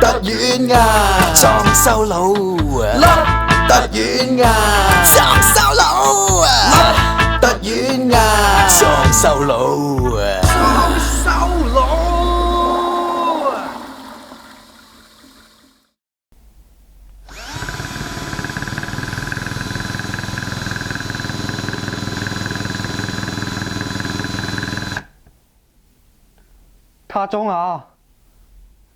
得遠呀，裝修佬甩得遠呀，裝修佬甩得遠呀，裝修佬裝修佬。塔咗牙！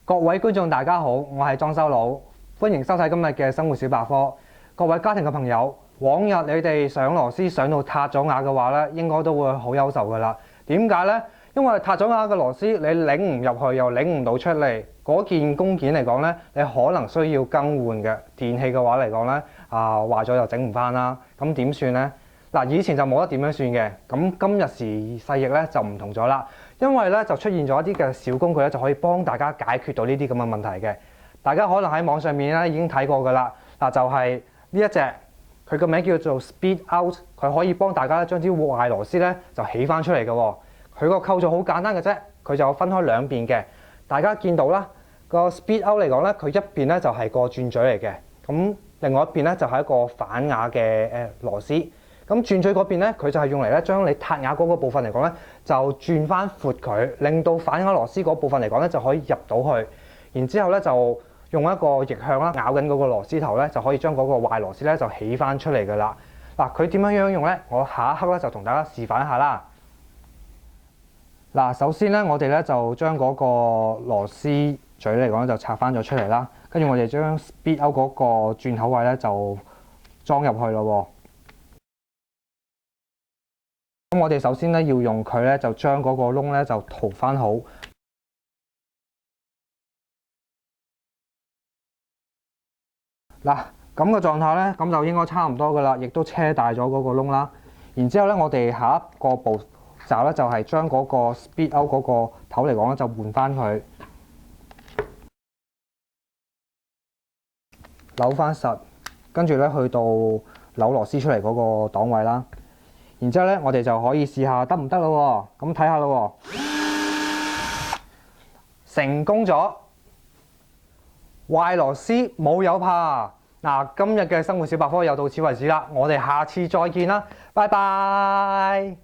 各位觀眾大家好，我係裝修佬，歡迎收睇今日嘅生活小百科。各位家庭嘅朋友，往日你哋上螺絲上到塔咗牙嘅話咧，應該都會好憂愁噶啦。點解呢？因為塔咗牙嘅螺絲你擰唔入去又擰唔到出嚟，嗰件工件嚟講咧，你可能需要更換嘅。電器嘅話嚟講咧，壞咗又整唔翻啦，咁點算呢？嗱，以前就冇得點樣算嘅，咁今日時勢易咧就唔同咗啦，因為咧就出現咗一啲嘅小工具咧，就可以幫大家解決到呢啲咁嘅問題嘅。大家可能喺網上面咧已經睇過噶啦，嗱就係呢一隻，佢個名叫做 Speed Out， 佢可以幫大家將啲壞螺絲咧就起翻出嚟嘅喎。佢個構造好簡單嘅啫，佢就分開兩邊嘅。大家見到啦，個 Speed Out 嚟講咧，佢一邊咧就係個轉嘴嚟嘅，咁另外一邊咧就係一個反牙嘅螺絲。咁轉嘴嗰邊咧，佢就係用嚟咧將你塔牙嗰個部分嚟講咧，就轉翻闊佢，令到反牙螺絲嗰部分嚟講咧就可以入到去。然之後咧就用一個逆向啦，咬緊嗰個螺絲頭咧，就可以將嗰個壞螺絲咧就起翻出嚟噶啦。嗱，佢點樣用咧？我下一刻咧就同大家示範一下啦。嗱，首先咧我哋咧就將嗰個螺絲嘴嚟講就拆翻咗出嚟啦，跟住我哋將 Speed Out 嗰個轉口位咧就裝入去咯喎。咁我哋首先咧要用佢咧就將嗰個窿咧就塗翻好。嗱，咁嘅狀態咧，咁就應該差唔多噶啦，亦都車大咗嗰個窿啦。然之後咧，我哋下一個步驟咧就係將嗰個 Speed Out 嗰個頭嚟講咧就換翻佢，扭翻實，跟住咧去到扭螺絲出嚟嗰個檔位啦。然之後咧，我哋就可以試下得唔得咯喎？咁睇下咯喎，成功咗，壞螺絲冇有怕。嗱，今日嘅生活小百科又到此為止啦，我哋下次再見啦，拜拜。